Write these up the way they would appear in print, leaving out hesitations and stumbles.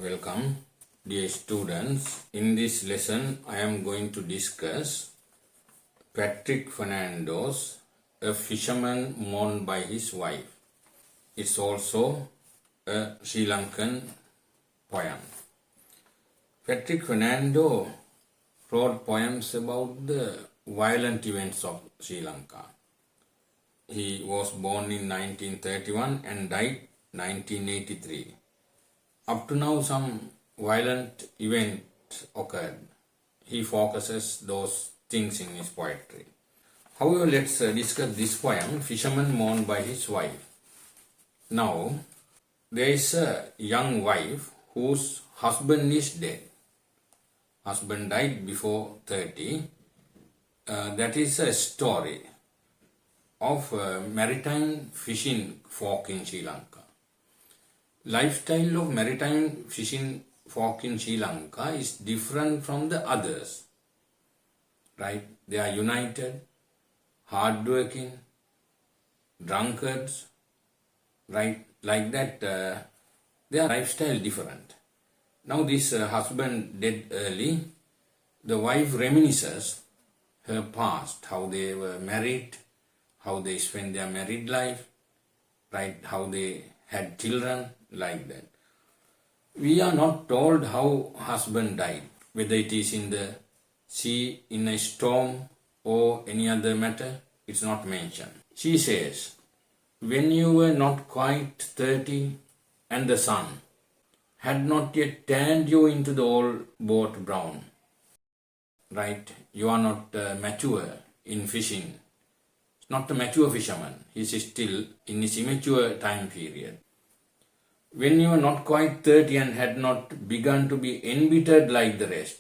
Welcome, dear students. In this lesson, I am going to discuss Patrick Fernando's A Fisherman Mourned by His Wife. It's also a Sri Lankan poem. Patrick Fernando wrote poems about the violent events of Sri Lanka. He was born in 1931 and died 1983. Up to now, some violent event occurred. He focuses those things in his poetry. However, let's discuss this poem, Fisherman Mourned by His Wife. Now, there is a young wife whose husband is dead. Husband died before 30. That is a story of maritime fishing folk in Sri Lanka. Lifestyle of maritime fishing folk in Sri Lanka is different from the others, right? They are united, hardworking, drunkards, right? Like that, their lifestyle different. Now this husband dead early, the wife reminisces her past, how they were married, how they spent their married life, right? How they had children, like that. We are not told how husband died, whether it is in the sea, in a storm, or any other matter, it's not mentioned. She says, when you were not quite 30 and the sun had not yet turned you into the old boat brown, right? You are not mature in fishing. It's not a mature fisherman. He is still in his immature time period. When you were not quite 30 and had not begun to be embittered like the rest,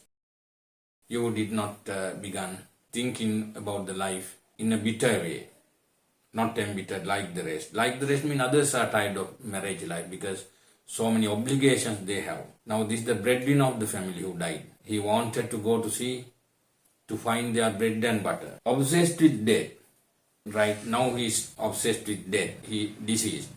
you did not begun thinking about the life in a bitter way, not embittered like the rest. Like the rest means others are tired of marriage life because so many obligations they have. Now this is the breadwinner of the family who died. He wanted to go to sea to find their bread and butter. Obsessed with death, right? Now he is obsessed with death. He deceased.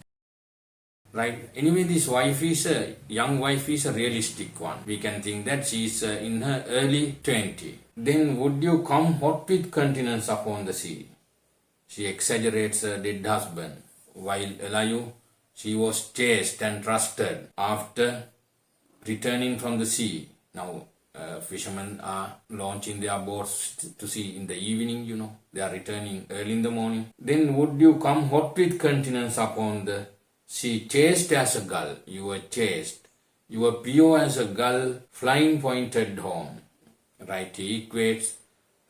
Right. Anyway, this wife is young wife is a realistic one. We can think that she is in her early 20. Then would you come hot with continence upon the sea? She exaggerates her dead husband. While alive, she was chased and trusted after returning from the sea. Now, fishermen are launching their boats to sea in the evening, you know. They are returning early in the morning. Then would you come hot with continence upon the sea, chased as a gull, you were chased. You were pure as a gull, flying pointed home. Right, he equates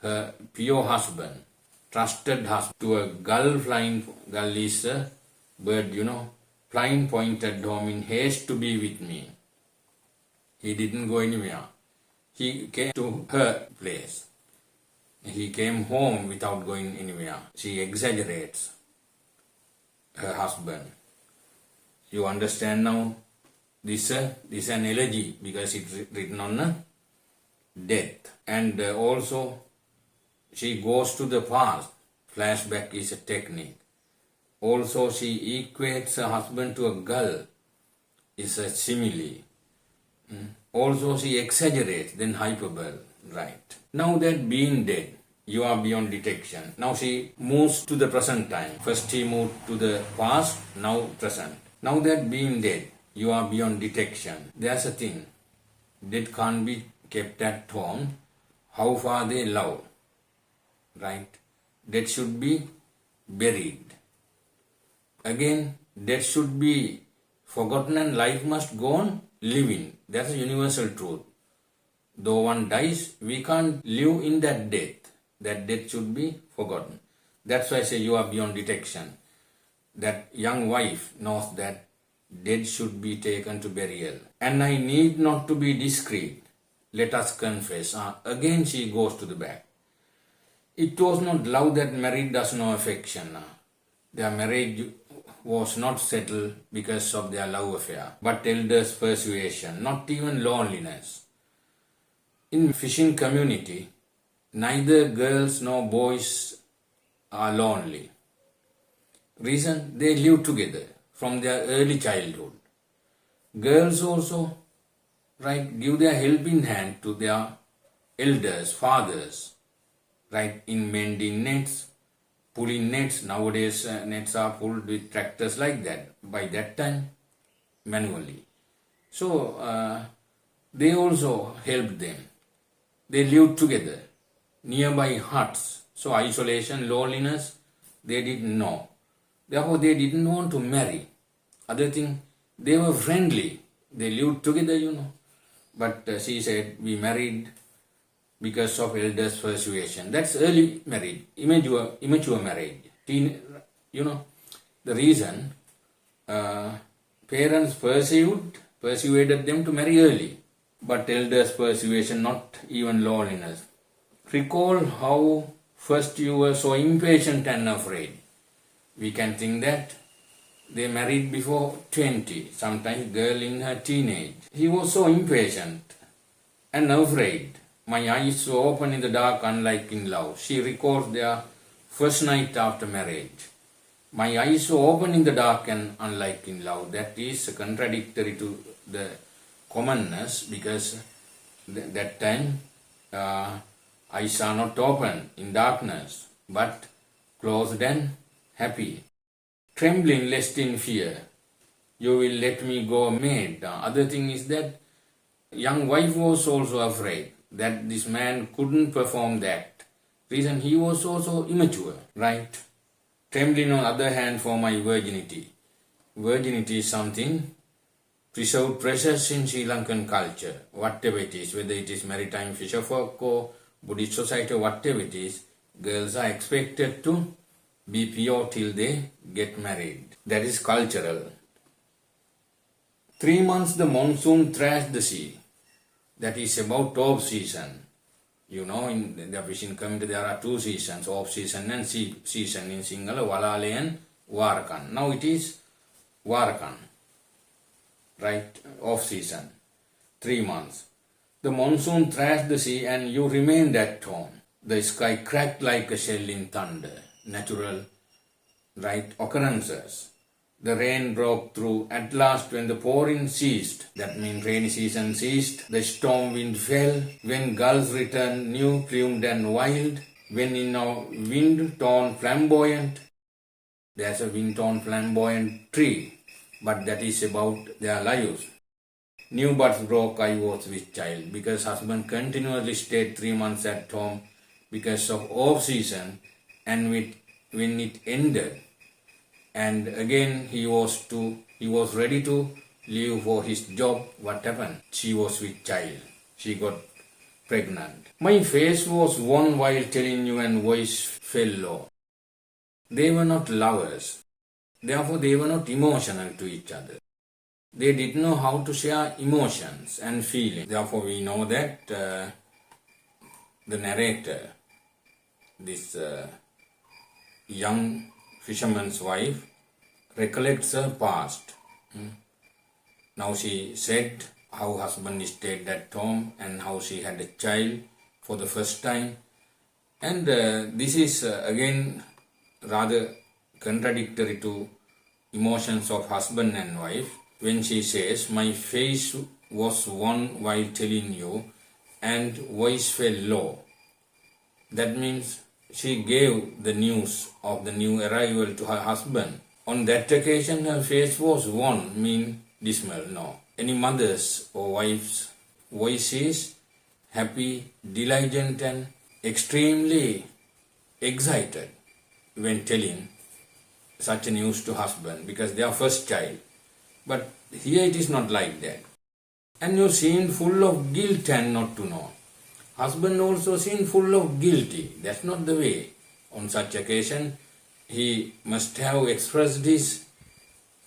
her pure husband, trusted husband, to a gull flying. Gull is a bird, you know, flying pointed home in haste to be with me. He didn't go anywhere. He came to her place. He came home without going anywhere. She exaggerates her husband. You understand now? This is an elegy because it's written on death. And also she goes to the past. Flashback is a technique. Also she equates her husband to a gull. It's a simile. Also she exaggerates, then hyperbole. Right. Now that being dead, you are beyond detection. Now she moves to the present time. First he moved to the past, now present. Now that being dead, you are beyond detection. There's a thing. Dead can't be kept at home. How far they love. Right? Dead should be buried. Again, death should be forgotten and life must go on living. That's a universal truth. Though one dies, we can't live in that death. That death should be forgotten. That's why I say you are beyond detection. That young wife knows that dead should be taken to burial. And I need not to be discreet. Let us confess. Again she goes to the back. It was not love that married us, no affection. Their marriage was not settled because of their love affair, but elders' persuasion, not even loneliness. In fishing community, neither girls nor boys are lonely. Reason, they live together from their early childhood. Girls also right, give their helping hand to their elders, fathers, right, in mending nets, pulling nets. Nowadays, nets are pulled with tractors like that. By that time, manually. So, they also helped them. They lived together, nearby huts. So, isolation, loneliness, they didn't know. Therefore, they didn't want to marry. Other thing, they were friendly. They lived together. But she said, we married because of elders' persuasion. That's early marriage, immature marriage. The reason, parents persuaded them to marry early. But elders' persuasion, not even loneliness. Recall how first you were so impatient and afraid. We can think that they married before 20, sometimes girl in her teenage. He was so impatient and afraid. My eyes were open in the dark, unlike in love. She recalls their first night after marriage. My eyes were open in the dark and unlike in love. That is contradictory to the commonness, because that time eyes are not open in darkness, but closed and happy. Trembling lest in fear, you will let me go maid. The other thing is that young wife was also afraid that this man couldn't perform that. Reason, he was also immature, right? Trembling on the other hand for my virginity. Virginity is something preserved precious in Sri Lankan culture, whatever it is, whether it is maritime fisherfolk or Buddhist society or whatever it is, girls are expected to be pure till they get married. That is cultural. 3 months the monsoon thrashed the sea. That is about off season. In the fishing community there are 2 seasons, off season and sea season. In Sinhala, Walale and Warakan. Now it is Warakan, right? Off season. 3 months. The monsoon thrashed the sea and you remained at home. The sky cracked like a shell in thunder. Natural, right, occurrences. The rain broke through at last when the pouring ceased. That means rainy season ceased. The storm wind fell. When gulls returned, new, plumed and wild. When in a wind-torn flamboyant. There's a wind-torn flamboyant tree, but that is about their lives. New buds broke, I was with child, because husband continually stayed 3 months at home because of off-season, and when it ended, and again he was ready to leave for his job. What happened? She was with child. She got pregnant. My face was wan while telling you and voice fell low. They were not lovers. Therefore they were not emotional to each other. They didn't know how to share emotions and feelings. Therefore we know that the narrator, this young fisherman's wife, recollects her past. Now she said how husband stayed at home and how she had a child for the first time. And this is again rather contradictory to emotions of husband and wife when she says, my face was wan while telling you and voice fell low. That means she gave the news of the new arrival to her husband. On that occasion, her face was wan, mean dismal. No. Any mother's or wife's voice is happy, diligent and extremely excited when telling such a news to husband because they are first child. But here it is not like that. And you seem full of guilt and not to know. Husband also seemed full of guilty. That's not the way. On such occasion, he must have expressed his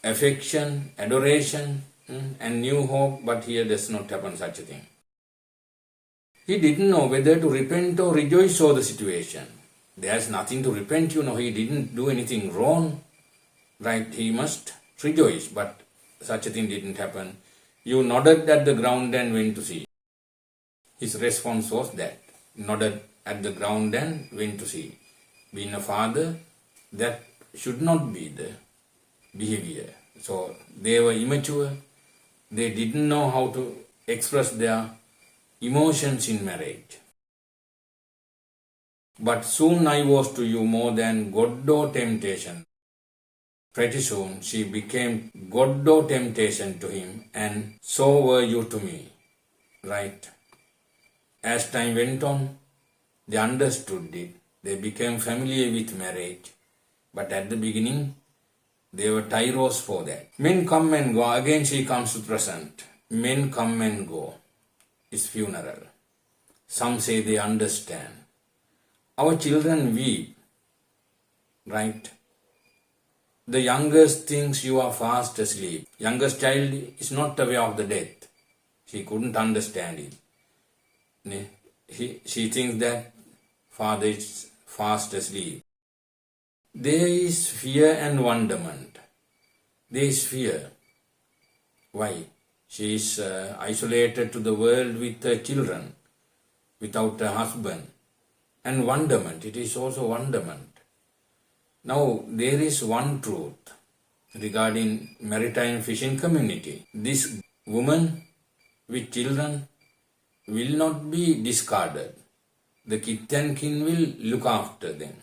affection, adoration, and new hope, but here does not happen such a thing. He didn't know whether to repent or rejoice over the situation. There's nothing to repent, he didn't do anything wrong, right? He must rejoice, but such a thing didn't happen. You nodded at the ground and went to sea. His response was that, nodded at the ground and went to sea. Being a father, that should not be the behavior. So they were immature. They didn't know how to express their emotions in marriage. But soon I was to you more than God or temptation. Pretty soon she became God or temptation to him, and so were you to me. Right? As time went on, they understood it. They became familiar with marriage. But at the beginning, they were tyros for that. Men come and go. Again she comes to present. Men come and go. It's funeral. Some say they understand. Our children weep. Right? The youngest thinks you are fast asleep. Youngest child is not aware of the death. She couldn't understand it. She thinks that father is fast asleep. There is fear and wonderment. There is fear. Why? She is isolated to the world with her children, without a husband. And wonderment, it is also wonderment. Now, there is one truth regarding maritime fishing community. This woman with children will not be discarded. The kith and kin will look after them.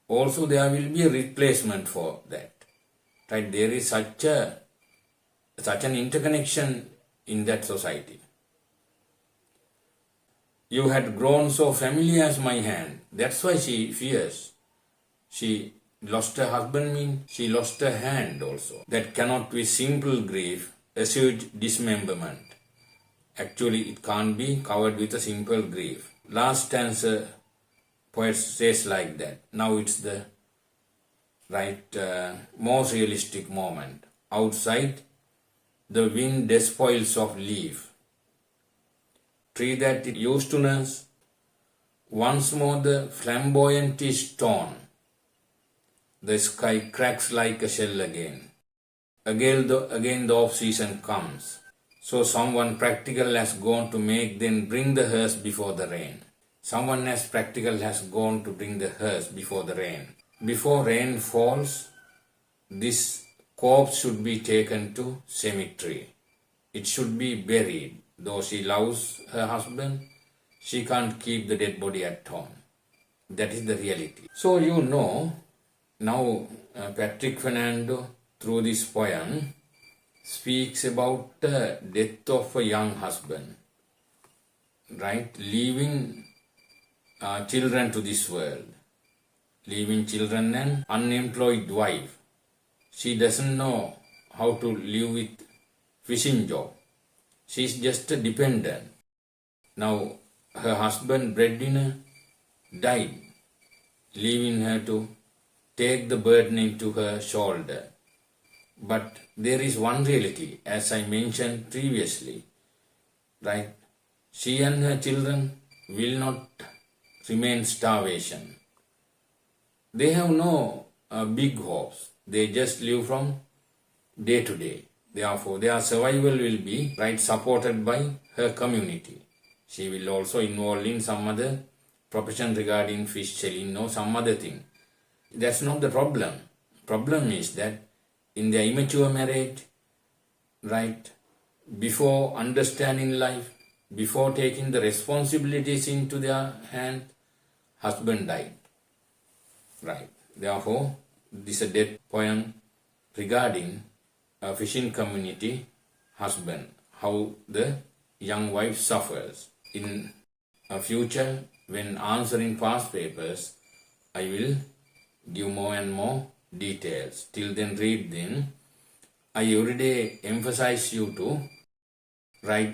Also, there will be a replacement for that. Right? There is such an interconnection in that society. You had grown so familiar as my hand. That's why she fears. She lost her husband means she lost her hand also. That cannot be simple grief, assuage dismemberment. Actually, it can't be covered with a simple grief. Last stanza, poet says like that. Now it's the most realistic moment. Outside, the wind despoils of leaf. Tree that it used to nurse, once more the flamboyant is torn. The sky cracks like a shell again. Again the off-season comes. So someone practical has gone to make them bring the hearse before the rain. Someone as practical has gone to bring the hearse before the rain. Before rain falls, this corpse should be taken to cemetery. It should be buried. Though she loves her husband, she can't keep the dead body at home. That is the reality. So you know, now Patrick Fernando, through this poem, speaks about the death of a young husband, right? Leaving children to this world, leaving children and unemployed wife. She doesn't know how to live with fishing job. She's just a dependent. Now her husband, breadwinner, died, leaving her to take the burden into her shoulder. But there is one reality, as I mentioned previously, right? She and her children will not remain starvation. They have no big hopes. They just live from day to day. Therefore, their survival will be supported by her community. She will also involve in some other profession regarding fish selling or some other thing. That's not the problem. Problem is that in their immature marriage, before understanding life, before taking the responsibilities into their hand, husband died. Right. Therefore, this is a death poem regarding a fishing community husband, how the young wife suffers. In a future, when answering past papers, I will give more and more details. Till then, read them. I every day emphasize you to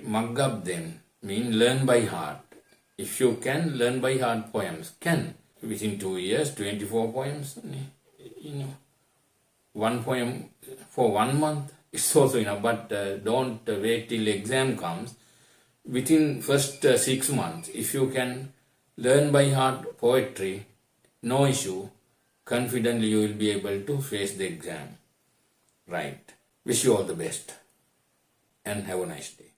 mug up them, mean learn by heart. If you can, learn by heart poems. Can. Within 2 years, 24 poems, one poem for 1 month, it's also enough. But don't wait till exam comes. Within first 6 months, if you can learn by heart poetry, no issue. Confidently you will be able to face the exam. Right. Wish you all the best and have a nice day.